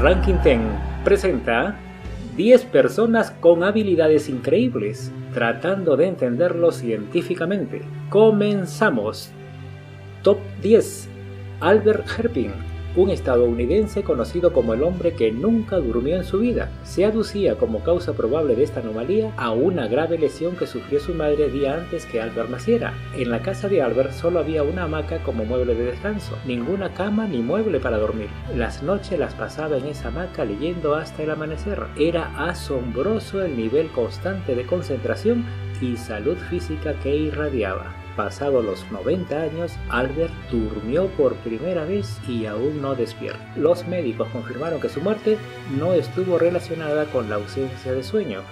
Ranking 10 presenta 10 personas con habilidades increíbles, tratando de entenderlo científicamente. ¡Comenzamos! Top 10. Albert Herpin, un estadounidense conocido como el hombre que nunca durmió en su vida. Se aducía como causa probable de esta anomalía a una grave lesión que sufrió su madre día antes que Albert naciera. En la casa de Albert solo había una hamaca como mueble de descanso, ninguna cama ni mueble para dormir. Las noches las pasaba en esa hamaca leyendo hasta el amanecer. Era asombroso el nivel constante de concentración y salud física que irradiaba. Pasados los 90 años, Albert durmió por primera vez y aún no despierta. Los médicos confirmaron que su muerte no estuvo relacionada con la ausencia de sueño.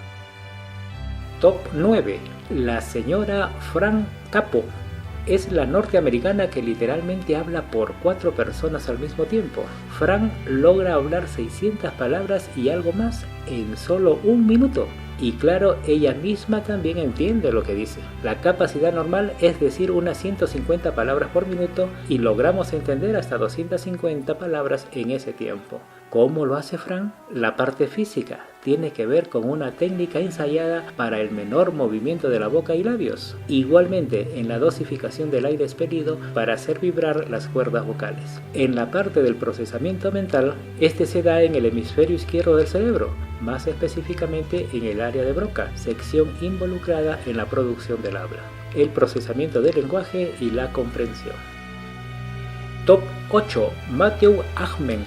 Top 9. La señora Fran Capo. Es la norteamericana que literalmente habla por 4 personas al mismo tiempo. Fran logra hablar 600 palabras y algo más en solo un minuto. Y claro, ella misma también entiende lo que dice. La capacidad normal es decir unas 150 palabras por minuto y logramos entender hasta 250 palabras en ese tiempo. ¿Cómo lo hace Fran? La parte física tiene que ver con una técnica ensayada para el menor movimiento de la boca y labios. Igualmente en la dosificación del aire expelido para hacer vibrar las cuerdas vocales. En la parte del procesamiento mental, este se da en el hemisferio izquierdo del cerebro, más específicamente en el área de Broca, sección involucrada en la producción del habla, el procesamiento del lenguaje y la comprensión. Top 8. Matthew Ahmed.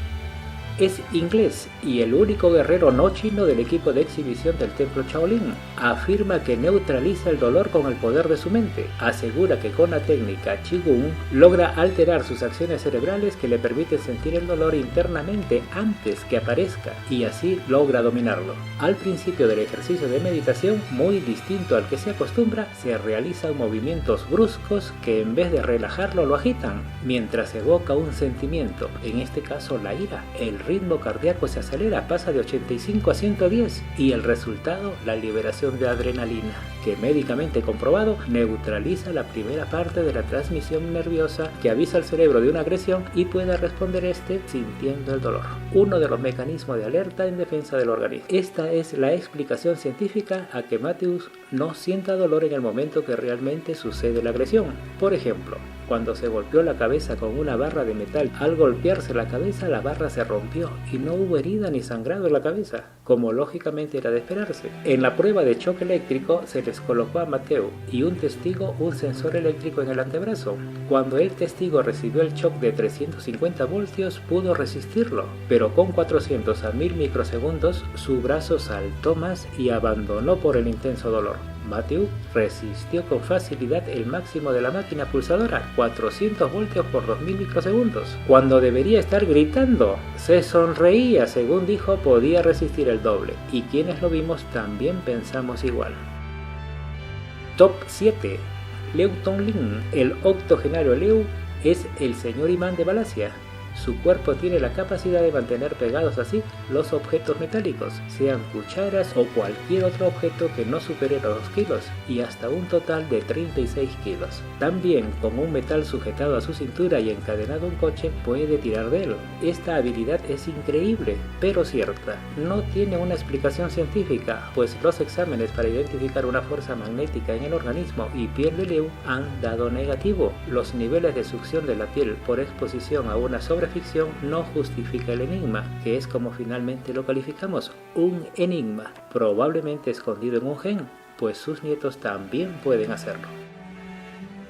Es inglés y el único guerrero no chino del equipo de exhibición del templo Shaolin. Afirma que neutraliza el dolor con el poder de su mente. Asegura que con la técnica Qigong logra alterar sus acciones cerebrales que le permiten sentir el dolor internamente antes que aparezca y así logra dominarlo. Al principio del ejercicio de meditación, muy distinto al que se acostumbra, se realizan movimientos bruscos que en vez de relajarlo lo agitan, mientras evoca un sentimiento, en este caso la ira. El ritmo cardíaco se acelera, pasa de 85 a 110 y el resultado, la liberación de adrenalina, que médicamente comprobado neutraliza la primera parte de la transmisión nerviosa que avisa al cerebro de una agresión y puede responder sintiendo el dolor. Uno de los mecanismos de alerta en defensa del organismo. Esta es la explicación científica a que Matthews no sienta dolor en el momento que realmente sucede la agresión. Por ejemplo, cuando se golpeó la cabeza con una barra de metal, al golpearse la cabeza la barra se rompió y no hubo herida ni sangrado en la cabeza, como lógicamente era de esperarse. En la prueba de choque eléctrico se les colocó a Matthew y un testigo un sensor eléctrico en el antebrazo. Cuando el testigo recibió el shock de 350 voltios pudo resistirlo, pero con 400 a 1000 microsegundos su brazo saltó más y abandonó por el intenso dolor. Matthew resistió con facilidad el máximo de la máquina pulsadora, 400 voltios por 2000 microsegundos, cuando debería estar gritando. Se sonreía, según dijo, podía resistir el doble, y quienes lo vimos también pensamos igual. Top 7. Liu Tonglin. El octogenario Liu es el señor imán de Malasia. Su cuerpo tiene la capacidad de mantener pegados así los objetos metálicos, sean cucharas o cualquier otro objeto que no supere los 2 kilos, y hasta un total de 36 kilos. También, con un metal sujetado a su cintura y encadenado a un coche, puede tirar de él. Esta habilidad es increíble, pero cierta. No tiene una explicación científica, pues los exámenes para identificar una fuerza magnética en el organismo y piel de Liu han dado negativo. Los niveles de succión de la piel por exposición a una sobreficción no justifica el enigma, que es como finalmente lo calificamos, un enigma, probablemente escondido en un gen, pues sus nietos también pueden hacerlo.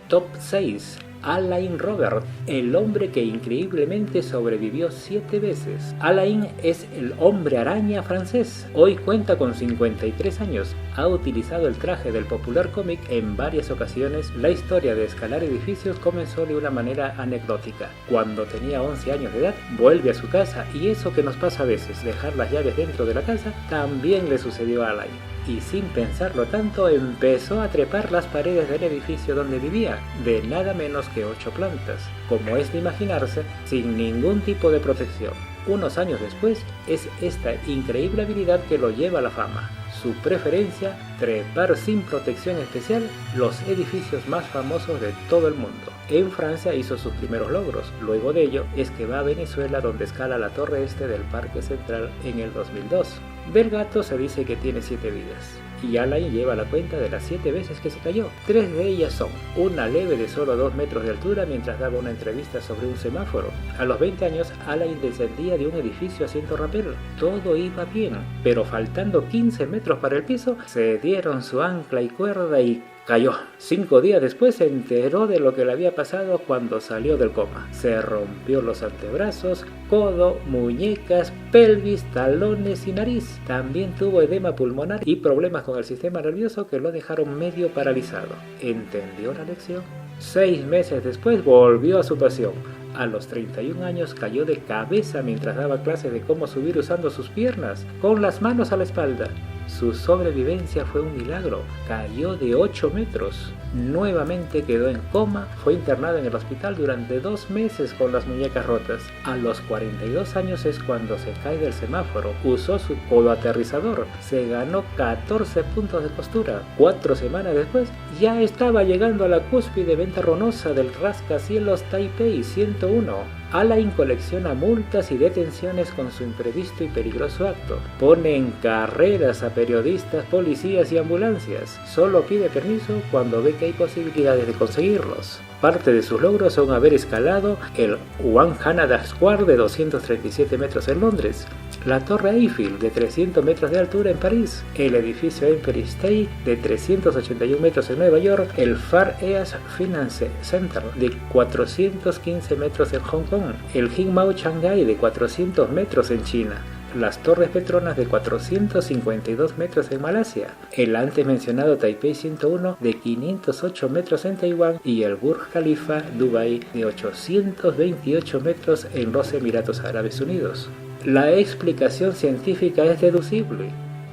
Top 6. Alain Robert, el hombre que increíblemente sobrevivió 7 veces. Alain es el hombre araña francés. Hoy cuenta con 53 años. Ha utilizado el traje del popular cómic en varias ocasiones. La historia de escalar edificios comenzó de una manera anecdótica. Cuando tenía 11 años de edad, vuelve a su casa y eso que nos pasa a veces, dejar las llaves dentro de la casa, también le sucedió a Alain. Y sin pensarlo tanto empezó a trepar las paredes del edificio donde vivía, de nada menos que 8 plantas, como es de imaginarse, sin ningún tipo de protección. Unos años después, es esta increíble habilidad que lo lleva a la fama. su preferencia trepar sin protección especial los edificios más famosos de todo el mundo. En Francia hizo sus primeros logros. Luego de ello es que va a Venezuela, donde escala la torre este del Parque Central en el 2002. Del gato se dice que tiene 7 vidas. Y Alain lleva la cuenta de las 7 veces que se cayó. 3 de ellas son una leve de solo 2 metros de altura mientras daba una entrevista sobre un semáforo. A los 20 años, Alain descendía de un edificio haciendo rappel. Todo iba bien, pero faltando 15 metros para el piso, se dieron su ancla y cuerda y cayó. 5 días después se enteró de lo que le había pasado cuando salió del coma. Se rompió los antebrazos, codo, muñecas, pelvis, talones y nariz. También tuvo edema pulmonar y problemas con el sistema nervioso que lo dejaron medio paralizado. ¿Entendió la lección? 6 meses después volvió a su pasión. A los 31 años cayó de cabeza mientras daba clases de cómo subir usando sus piernas, con las manos a la espalda. Su sobrevivencia fue un milagro. Cayó de 8 metros. Nuevamente quedó en coma. Fue internado en el hospital durante 2 meses con las muñecas rotas. A los 42 años es cuando se cae del semáforo. Usó su codo aterrizador. Se ganó 14 puntos de costura. 4 semanas después ya estaba llegando a la cúspide ventaronosa del rascacielos Taipei 101. Alain colecciona multas y detenciones con su imprevisto y peligroso acto. Pone en carreras a periodistas, policías y ambulancias. Solo pide permiso cuando ve que hay posibilidades de conseguirlos. Parte de sus logros son haber escalado el One Canada Square de 237 metros en Londres, la Torre Eiffel de 300 metros de altura en París, el edificio Empire State de 381 metros en Nueva York, el Far East Finance Center de 415 metros en Hong Kong, el Qingmao Shanghai de 400 metros en China, las Torres Petronas de 452 metros en Malasia, el antes mencionado Taipei 101 de 508 metros en Taiwán y el Burj Khalifa Dubai de 828 metros en los Emiratos Árabes Unidos. La explicación científica es deducible,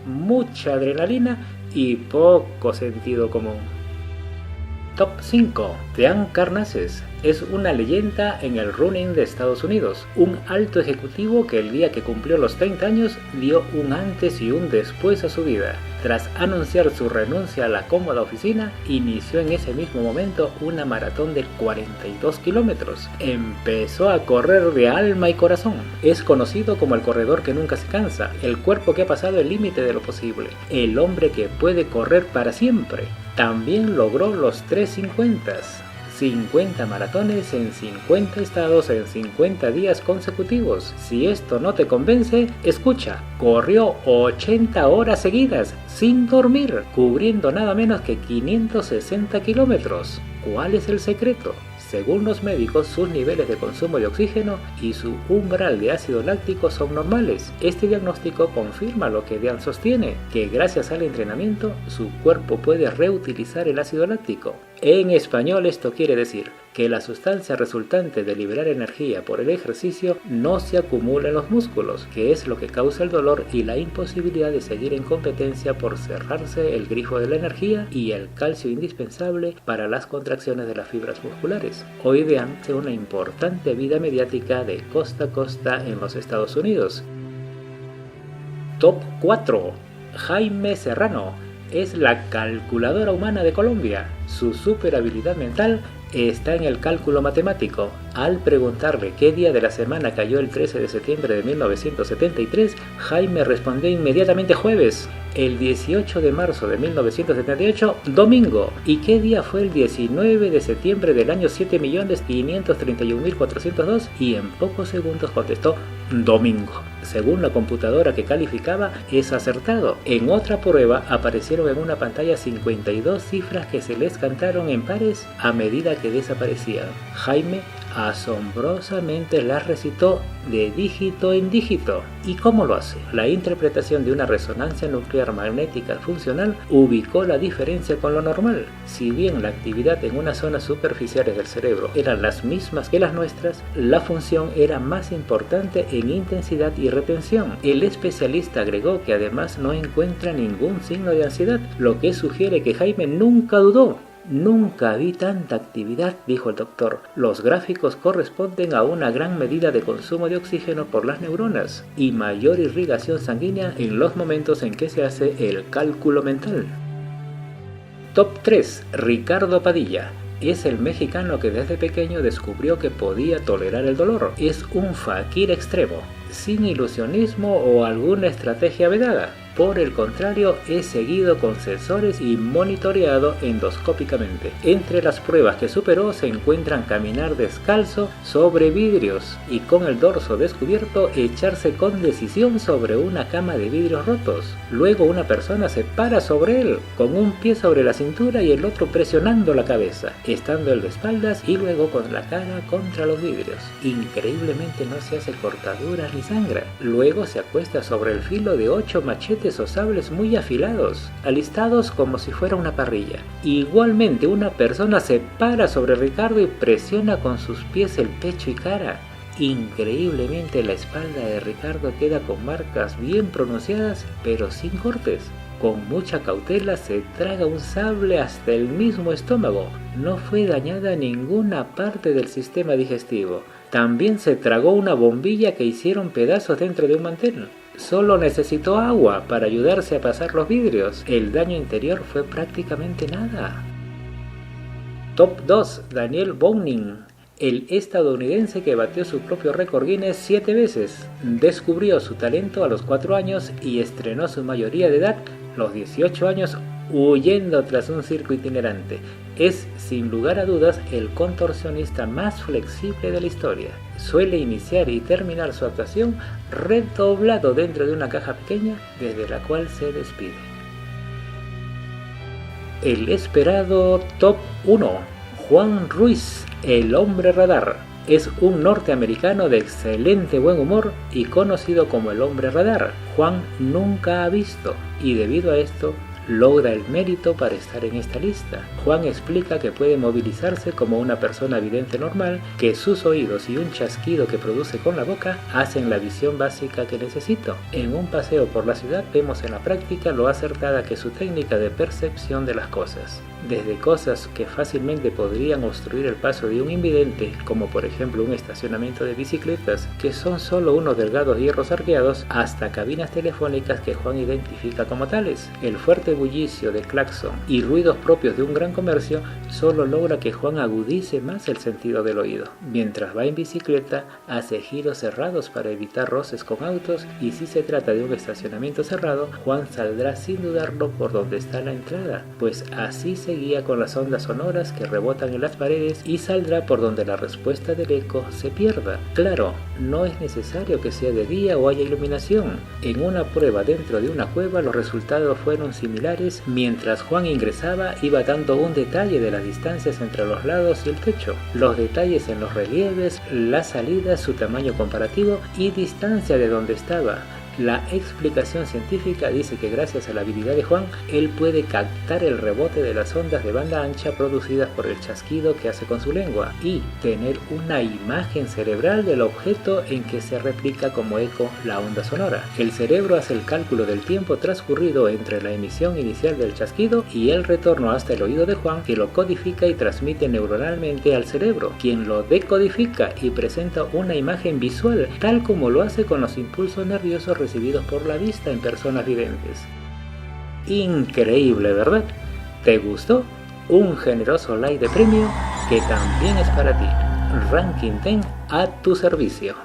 mucha adrenalina y poco sentido común. Top 5. Dean Karnazes es una leyenda en el running de Estados Unidos, un alto ejecutivo que el día que cumplió los 30 años dio un antes y un después a su vida. Tras anunciar su renuncia a la cómoda oficina, inició en ese mismo momento una maratón de 42 kilómetros. Empezó a correr de alma y corazón. Es conocido como el corredor que nunca se cansa, el cuerpo que ha pasado el límite de lo posible, el hombre que puede correr para siempre. También logró los 350s. 50 maratones en 50 estados en 50 días consecutivos. Si esto no te convence, escucha, corrió 80 horas seguidas, sin dormir, cubriendo nada menos que 560 kilómetros. ¿Cuál es el secreto? Según los médicos, sus niveles de consumo de oxígeno y su umbral de ácido láctico son normales. Este diagnóstico confirma lo que Dean sostiene, que gracias al entrenamiento, su cuerpo puede reutilizar el ácido láctico. En español esto quiere decir que la sustancia resultante de liberar energía por el ejercicio no se acumula en los músculos, que es lo que causa el dolor y la imposibilidad de seguir en competencia por cerrarse el grifo de la energía y el calcio indispensable para las contracciones de las fibras musculares. Hoy Dean tiene una importante vida mediática de costa a costa en los Estados Unidos. Top 4. Jaime Serrano es la calculadora humana de Colombia. Su super habilidad mental está en el cálculo matemático. Al preguntarle qué día de la semana cayó el 13 de septiembre de 1973, Jaime respondió inmediatamente jueves. El 18 de marzo de 1978, domingo. ¿Y qué día fue el 19 de septiembre del año 7.531.402? Y en pocos segundos contestó domingo. Según la computadora que calificaba, es acertado. En otra prueba aparecieron en una pantalla 52 cifras que se les cantaron en pares a medida que desaparecían. Jaime asombrosamente las recitó de dígito en dígito. ¿Y cómo lo hace? La interpretación de una resonancia nuclear magnética funcional ubicó la diferencia con lo normal. Si bien la actividad en unas zonas superficiales del cerebro eran las mismas que las nuestras, la función era más importante en intensidad y retención. El especialista agregó que además no encuentra ningún signo de ansiedad, lo que sugiere que Jaime nunca dudó. Nunca vi tanta actividad, dijo el doctor. Los gráficos corresponden a una gran medida de consumo de oxígeno por las neuronas y mayor irrigación sanguínea en los momentos en que se hace el cálculo mental. Top 3. Ricardo Padilla. Es el mexicano que desde pequeño descubrió que podía tolerar el dolor. Es un fakir extremo, sin ilusionismo o alguna estrategia vedada. Por el contrario, es seguido con sensores y monitoreado endoscópicamente. Entre las pruebas que superó se encuentran caminar descalzo sobre vidrios y con el dorso descubierto echarse con decisión sobre una cama de vidrios rotos. Luego una persona se para sobre él, con un pie sobre la cintura y el otro presionando la cabeza, estando él de espaldas y luego con la cara contra los vidrios. Increíblemente no se hace cortaduras ni sangra. Luego se acuesta sobre el filo de 8 machetes o sables muy afilados, alistados como si fuera una parrilla. Igualmente una persona se para sobre Ricardo y presiona con sus pies el pecho y cara. Increíblemente la espalda de Ricardo queda con marcas bien pronunciadas pero sin cortes. Con mucha cautela se traga un sable hasta el mismo estómago. No fue dañada ninguna parte del sistema digestivo. También se tragó una bombilla que hicieron pedazos dentro de un mantel. Solo necesitó agua para ayudarse a pasar los vidrios. El daño interior fue prácticamente nada. Top 2. Daniel Bonin. El estadounidense que batió su propio récord Guinness 7 veces. Descubrió su talento a los 4 años y estrenó su mayoría de edad, los 18 años, huyendo tras un circo itinerante. Es, sin lugar a dudas, el contorsionista más flexible de la historia. Suele iniciar y terminar su actuación redoblado dentro de una caja pequeña desde la cual se despide. El esperado Top 1. Juan Ruiz, el hombre radar. Es un norteamericano de excelente buen humor y conocido como el hombre radar. Juan nunca ha visto y debido a esto logra el mérito para estar en esta lista. Juan explica que puede movilizarse como una persona vidente normal, que sus oídos y un chasquido que produce con la boca hacen la visión básica que necesito. En un paseo por la ciudad vemos en la práctica lo acertada que es su técnica de percepción de las cosas. Desde cosas que fácilmente podrían obstruir el paso de un invidente, como por ejemplo un estacionamiento de bicicletas, que son solo unos delgados hierros arqueados, hasta cabinas telefónicas que Juan identifica como tales. El fuerte bullicio de claxon y ruidos propios de un gran comercio solo logra que Juan agudice más el sentido del oído. Mientras va en bicicleta, hace giros cerrados para evitar roces con autos y si se trata de un estacionamiento cerrado, Juan saldrá sin dudarlo por donde está la entrada, pues así se guía con las ondas sonoras que rebotan en las paredes y saldrá por donde la respuesta del eco se pierda. Claro, no es necesario que sea de día o haya iluminación. En una prueba dentro de una cueva los resultados fueron similares. Mientras Juan ingresaba iba dando un detalle de las distancias entre los lados y el techo, los detalles en los relieves, las salidas, su tamaño comparativo y distancia de donde estaba. La explicación científica dice que gracias a la habilidad de Juan, él puede captar el rebote de las ondas de banda ancha producidas por el chasquido que hace con su lengua y tener una imagen cerebral del objeto en que se replica como eco la onda sonora. El cerebro hace el cálculo del tiempo transcurrido entre la emisión inicial del chasquido y el retorno hasta el oído de Juan, que lo codifica y transmite neuronalmente al cerebro, quien lo decodifica y presenta una imagen visual, tal como lo hace con los impulsos nerviosos recibidos por la vista en personas videntes. Increíble, ¿verdad? ¿Te gustó? Un generoso like de premio que también es para ti. Ranking 10 a tu servicio.